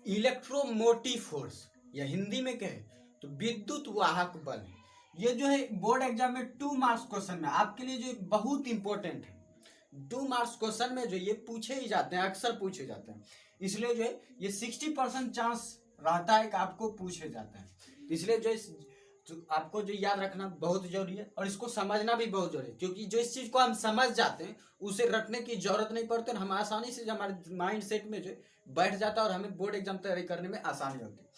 Electromotive force, या हिंदी में कहे तो विद्युत वाहक बल। ये जो है बोर्ड एग्जाम में 2 मार्क्स क्वेश्चन में आपके लिए जो बहुत इंपॉर्टेंट है। 2 मार्क्स क्वेश्चन में जो ये पूछे ही जाते हैं, अक्सर पूछे जाते हैं, इसलिए जो है ये 60% चांस रहता है कि आपको पूछे जाते हैं। इसलिए जो है तो आपको जो याद रखना बहुत जरूरी है और इसको समझना भी बहुत जरूरी है, क्योंकि जो इस चीज को हम समझ जाते हैं उसे रटने की जरूरत नहीं पड़ती और हम आसानी से हमारे माइंड सेट में जो बैठ जाता है और हमें बोर्ड एग्जाम तैयारी करने में आसानी होती है।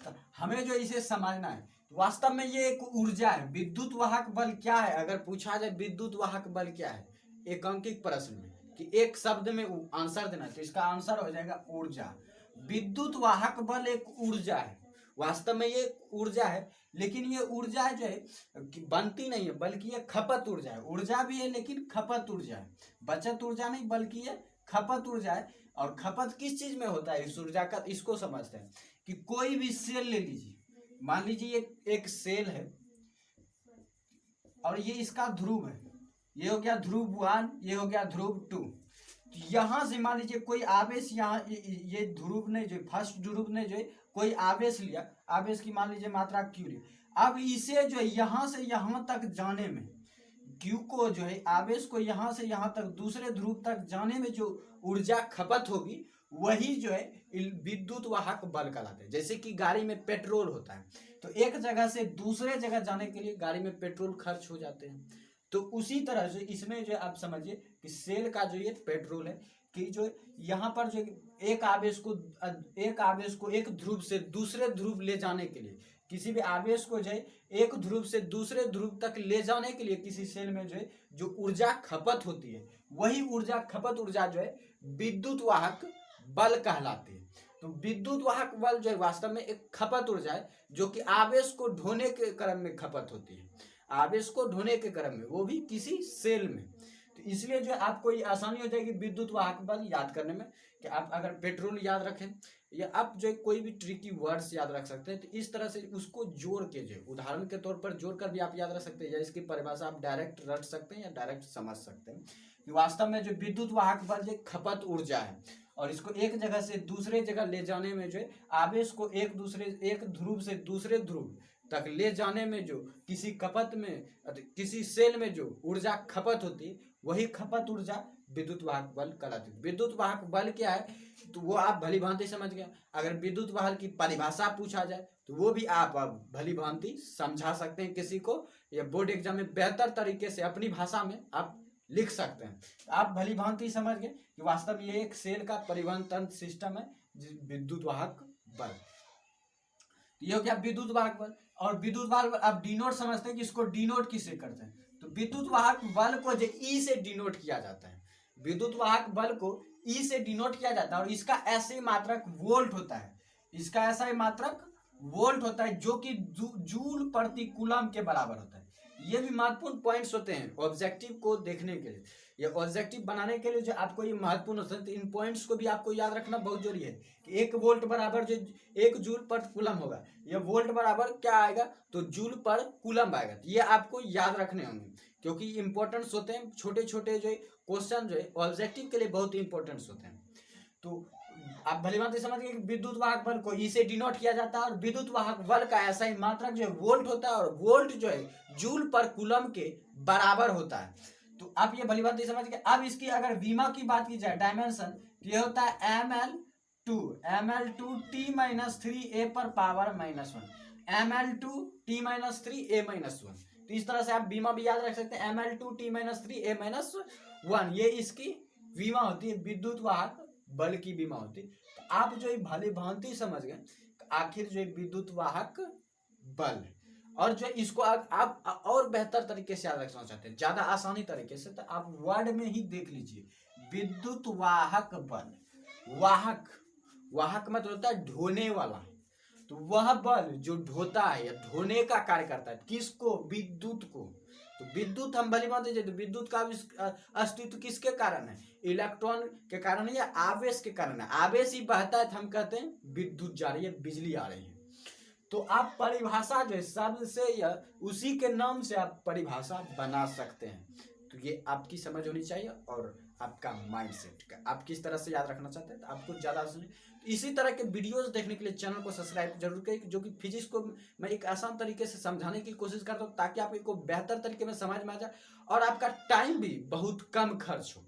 तो हमें जो इसे समझना है, वास्तव में ये एक ऊर्जा है। विद्युत वाहक बल क्या है, अगर पूछा जाए विद्युत वाहक बल क्या है एक अंकित प्रश्न में कि एक शब्द में आंसर देना, तो इसका आंसर हो जाएगा ऊर्जा। विद्युत वाहक बल एक ऊर्जा है, वास्तव में ये ऊर्जा है, लेकिन ये ऊर्जा जो है बनती नहीं है बल्कि ये खपत ऊर्जा है। ऊर्जा भी है लेकिन खपत ऊर्जा है, बचत ऊर्जा नहीं बल्कि ये खपत ऊर्जा है। और खपत किस चीज में होता है इस ऊर्जा का, इसको समझते हैं कि कोई भी सेल ले लीजिए, मान लीजिए एक सेल है और ये इसका ध्रुव है, ये हो गया ध्रुव 1, ये हो गया ध्रुव 2। तो यहां से मान लीजिए कोई आवेश, यहाँ ये ध्रुव ने जो फर्स्ट ध्रुव ने जो कोई आवेश लिया, आवेश की मान लीजिए मात्रा क्यू ली। अब इसे जो है यहां से यहां तक जाने में, क्यू को जो है आवेश को यहां से यहां तक दूसरे ध्रुव तक जाने में जो ऊर्जा खपत होगी वही जो है विद्युत वाहक बल कहलाते हैं। जैसे कि गाड़ी में पेट्रोल होता है, तो एक जगह से दूसरे जगह जाने के लिए गाड़ी में पेट्रोल खर्च हो जाते हैं, तो उसी तरह से इसमें जो आप समझिए कि सेल का जो ये पेट्रोल है कि जो यहाँ पर जो एक आवेश को एक ध्रुव से दूसरे ध्रुव ले जाने के लिए, किसी भी आवेश को जो है एक ध्रुव से दूसरे ध्रुव तक ले जाने के लिए किसी सेल में जो है जो ऊर्जा खपत होती है वही ऊर्जा खपत ऊर्जा जो है विद्युत वाहक बल कहलाती है। तो विद्युत वाहक बल जो है वास्तव में एक खपत ऊर्जा है जो कि आवेश को ढोने के क्रम में खपत होती है, आवेश को ढोने के क्रम में, वो भी किसी सेल में। तो इसलिए जो आपको ये आसानी हो जाएगी विद्युत वाहक बल याद करने में कि आप अगर पेट्रोल याद रखें या आप जो कोई भी ट्रिकी वर्ड्स याद रख सकते हैं, तो इस तरह से उसको जोड़ के जो उदाहरण के तौर पर जोड़कर भी आप याद रख सकते हैं, या इसकी परिभाषा आप डायरेक्ट रट सकते हैं या डायरेक्ट समझ सकते हैं कि वास्तव में जो विद्युत वाहक बल जो खपत ऊर्जा है और इसको एक जगह से दूसरे जगह ले जाने में जो आवेश को एक ध्रुव से दूसरे ध्रुव तक ले जाने में जो किसी खपत में किसी सेल में जो ऊर्जा खपत होती है वही खपत ऊर्जा विद्युत वाहक बल कहलाती है। विद्युत वाहक बल क्या है तो वो आप भली भांति समझ गए। अगर विद्युत वाहक की परिभाषा पूछा जाए तो वो भी आप भली भांति समझा सकते हैं किसी को, या बोर्ड एग्जाम में बेहतर तरीके से अपनी भाषा में आप लिख सकते हैं। आप भली भांति समझ गए कि वास्तव में ये एक सेल का परिवहन तंत्र सिस्टम है विद्युत वाहक बल। ये हो गया विद्युत वाहक बल। और विद्युत वाहक बल आप डिनोट समझते हैं कि इसको डिनोट किससे करते हैं, तो विद्युत वाहक बल को जो ई से डिनोट किया जाता है, विद्युत वाहक बल को ई से डिनोट किया जाता है और इसका ऐसे मात्रक वोल्ट होता है, इसका ऐसा मात्रक वोल्ट होता है जो कि जूल प्रति कूलम के बराबर होता है। ये भी महत्वपूर्ण पॉइंट्स होते हैं ऑब्जेक्टिव को देखने के लिए, या ऑब्जेक्टिव बनाने के लिए जो आपको ये महत्वपूर्ण होता है। तो इन पॉइंट्स को भी आपको याद रखना बहुत जरूरी है कि 1 वोल्ट बराबर जो 1 जूल पर कूलम होगा, यह वोल्ट बराबर क्या आएगा तो जूल पर कूलम आएगा। ये आपको याद रखने होंगे क्योंकि इंपॉर्टेंस होते हैं, छोटे छोटे जो क्वेश्चन जो है ऑब्जेक्टिव के लिए बहुत इंपॉर्टेंस होते हैं। तो आप भली बात समझ गए कि विद्युत वाहक बल को इसे डिनोट किया जाता है और विद्युत वाहक बल का ऐसा ही मात्रक जो है वोल्ट होता है और वोल्ट जो है जूल पर कूलम के बराबर होता है। तो आप ये भली बात समझ गए। अब इसकी अगर विमा की बात की जाए डायमेंशन, तो ये होता है ml2 t-3 a पर पावर -1, ml2 t-3 a-1। तो इस तरह से आप बीमा भी याद रख सकते हैं, ml2 t-3 a-1, ये इसकी बीमा होती है, विद्युत वाहक बल की बीमा होती है। तो आप जो भली भांति समझ गए आखिर जो विद्युत वाहक बल, और जो इसको आप और बेहतर तरीके से याद रखना चाहते हैं ज्यादा आसानी तरीके से, तो आप वर्ड में ही देख लीजिए विद्युत वाहक बल। वाहक मतलब होता है ढोने वाला, तो वह बल जो ढोता है या ढोने का कार्य करता है किसको, विद्युत को। तो विद्युत हम भली बात है, तो विद्युत का अस्तित्व किसके कारण है, इलेक्ट्रॉन के कारण है या आवेश के कारण है। आवेश ही बहता है तो हम कहते हैं विद्युत जा रही है, बिजली आ रही है। तो आप परिभाषा जो है शब्द से या उसी के नाम से आप परिभाषा बना सकते हैं। तो ये आपकी समझ होनी चाहिए और आपका माइंडसेट का। आप किस तरह से याद रखना चाहते हैं, तो आपको ज़्यादा से इसी तरह के वीडियोस देखने के लिए चैनल को सब्सक्राइब जरूर करें, जो कि फिजिक्स को मैं एक आसान तरीके से समझाने की कोशिश करता हूँ, ताकि आप इनको बेहतर तरीके में समझ में आ जाए और आपका टाइम भी बहुत कम खर्च हो।